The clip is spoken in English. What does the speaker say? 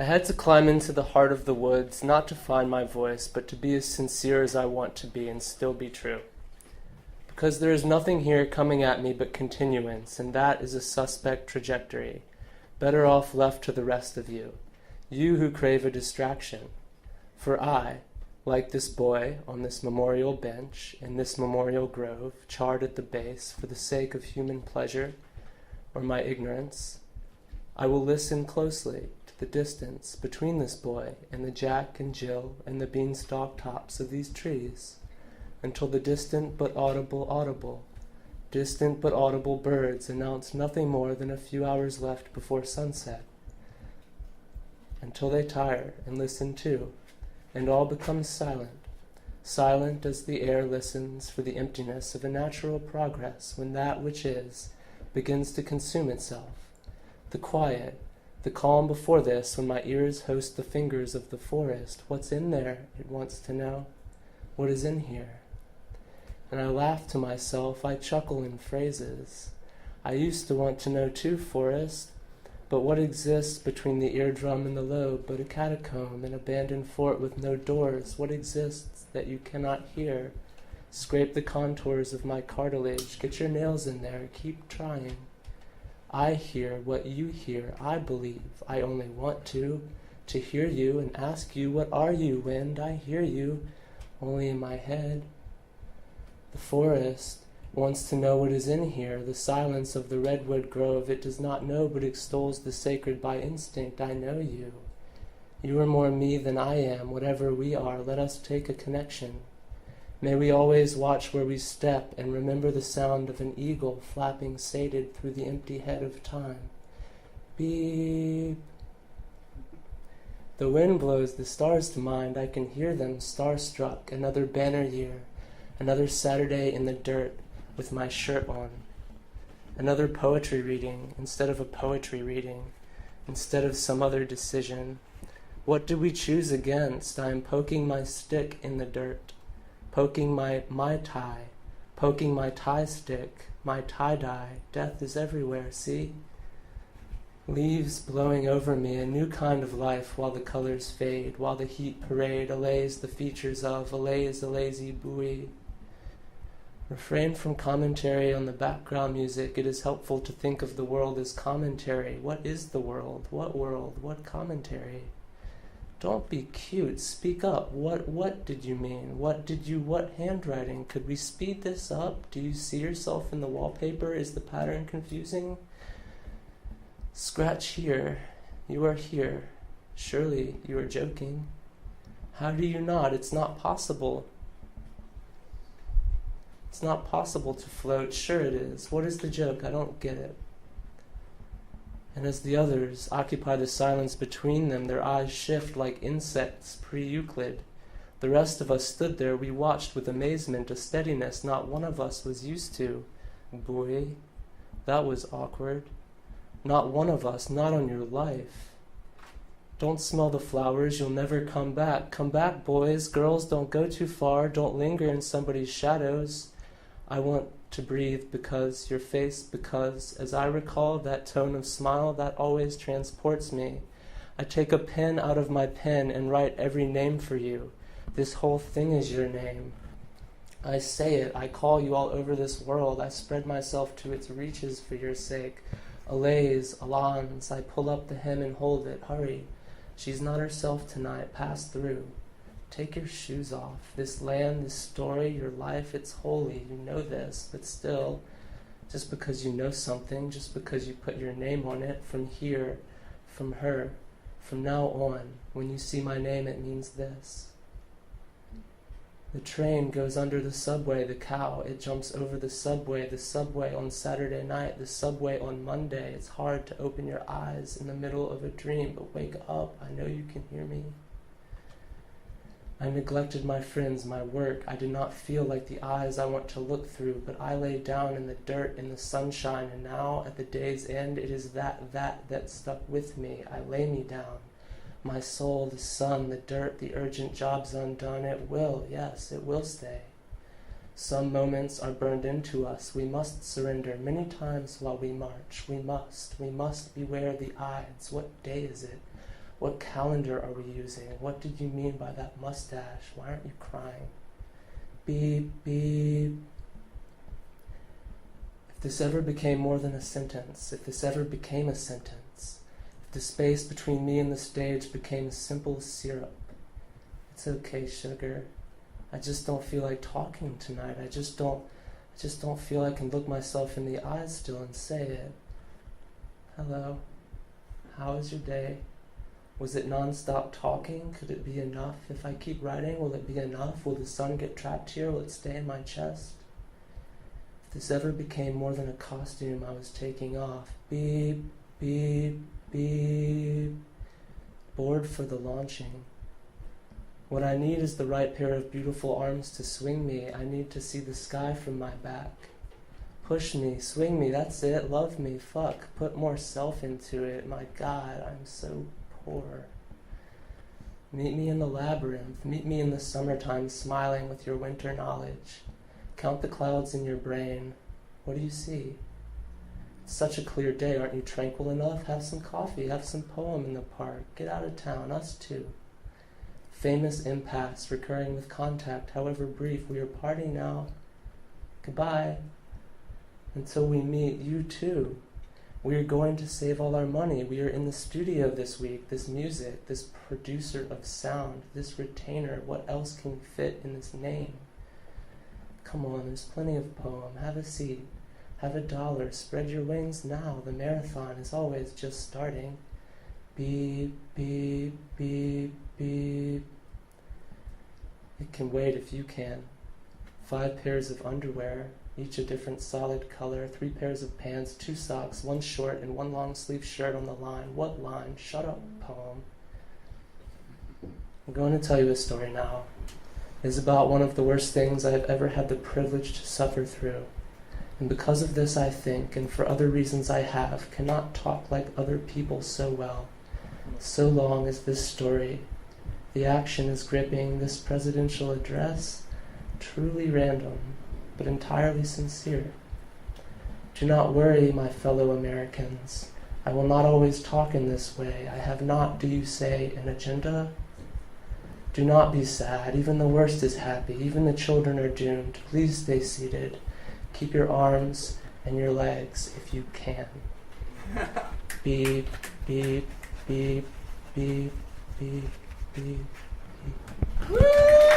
I had to climb into the heart of the woods, not to find my voice, but to be as sincere as I want to be and still be true. Because there is nothing here coming at me but continuance, and that is a suspect trajectory, better off left to the rest of you, you who crave a distraction. For I, like this boy on this memorial bench in this memorial grove, charred at the base for the sake of human pleasure or my ignorance, I will listen closely to the distance between this boy and the Jack and Jill and the beanstalk tops of these trees, until the distant but audible birds announce nothing more than a few hours left before sunset, until they tire and listen too, and all becomes silent as the air listens for the emptiness of a natural progress when that which is begins to consume itself. The quiet, the calm before this, when my ears host the fingers of the forest. What's in there, it wants to know. What is in here? And I laugh to myself, I chuckle in phrases. I used to want to know too, forest, but what exists between the eardrum and the lobe but a catacomb, an abandoned fort with no doors? What exists that you cannot hear? Scrape the contours of my cartilage, get your nails in there, keep trying. I hear what you hear, I believe, I only want to hear you and ask you, what are you, wind? I hear you, only in my head. The forest wants to know what is in here, the silence of the Redwood Grove. It does not know, but extols the sacred by instinct. I know you. You are more me than I am. Whatever we are, let us take a connection. May we always watch where we step and remember the sound of an eagle flapping sated through the empty head of time. Beep. The wind blows the stars to mind. I can hear them, starstruck. Another banner year. Another Saturday in the dirt with my shirt on. Another poetry reading instead of a poetry reading, instead of some other decision. What do we choose against? I am poking my stick in the dirt, poking my tie, poking my tie stick, my tie-dye. Death is everywhere, see? Leaves blowing over me, a new kind of life while the colors fade, while the heat parade allays the features of, allays a lazy buoy. Refrain from commentary on the background music. It is helpful to think of the world as commentary. What is the world? What commentary? Don't be cute. Speak up. What did you mean? What handwriting? Could we speed this up? Do you see yourself in the wallpaper? Is the pattern confusing? Scratch here. You are here. Surely you are joking. How do you not? It's not possible. It's not possible to float. Sure it is. What is the joke? I don't get it. And as the others occupy the silence between them, their eyes shift like insects pre-Euclid. The rest of us stood there. We watched with amazement, a steadiness not one of us was used to. Boy, that was awkward. Not one of us, not on your life. Don't smell the flowers, you'll never come back. Come back, boys, girls, don't go too far. Don't linger in somebody's shadows. I want to breathe because your face, because as I recall that tone of smile, that always transports me. I take a pen out of my pen and write every name for you. This whole thing is your name. I say it, I call you all over this world. I spread myself to its reaches for your sake. Allays, Alans, I pull up the hem and hold it. Hurry, she's not herself tonight. Pass through. Take your shoes off. This land, this story, your life, it's holy. You know this, but still, just because you know something, just because you put your name on it, from here, from her, from now on, when you see my name, it means this. The train goes under the subway, the cow, it jumps over the subway on Saturday night, the subway on Monday. It's hard to open your eyes in the middle of a dream, but wake up, I know you can hear me. I neglected my friends, my work. I did not feel like the eyes I want to look through, but I lay down in the dirt, in the sunshine, and now, at the day's end, it is that stuck with me. I lay me down. My soul, the sun, the dirt, the urgent jobs undone. It will, yes, it will stay. Some moments are burned into us. We must surrender many times while we march. We must beware the Ides. What day is it? What calendar are we using? What did you mean by that mustache? Why aren't you crying? Beep, beep. If this ever became more than a sentence, if this ever became a sentence, if the space between me and the stage became simple syrup, it's okay, sugar. I just don't feel like talking tonight. I just don't feel I can look myself in the eyes still and say it. Hello. How was your day? Was it non-stop talking? Could it be enough? If I keep writing, will it be enough? Will the sun get trapped here? Will it stay in my chest? If this ever became more than a costume I was taking off, beep, beep, beep. Bored for the launching. What I need is the right pair of beautiful arms to swing me. I need to see the sky from my back. Push me, swing me, that's it. Love me, fuck. Put more self into it. My God, I'm so poor. Meet me in the labyrinth. Meet me in the summertime, smiling with your winter knowledge. Count the clouds in your brain. What do you see? It's such a clear day. Aren't you tranquil enough? Have some coffee. Have some poem in the park. Get out of town. Us too. Famous impasse, recurring with contact, however brief. We are parting now. Goodbye. Until we meet, you too. We are going to save all our money. We are in the studio this week. This music, this producer of sound, this retainer. What else can fit in this name? Come on, there's plenty of poem. Have a seat. Have $1. Spread your wings now. The marathon is always just starting. Beep, beep, beep, beep. It can wait if you can. 5 pairs of underwear, each a different solid color, 3 pairs of pants, 2 socks, 1 short and 1 long sleeve shirt on the line. What line? Shut up, poem. I'm going to tell you a story now. It's about one of the worst things I have ever had the privilege to suffer through. And because of this I think, and for other reasons I have, cannot talk like other people so well. So long as this story, the action is gripping, this presidential address, truly random, but entirely sincere. Do not worry, my fellow Americans. I will not always talk in this way. I have not, do you say, an agenda? Do not be sad. Even the worst is happy. Even the children are doomed. Please stay seated. Keep your arms and your legs if you can. Beep, beep, beep, beep, beep, beep, beep.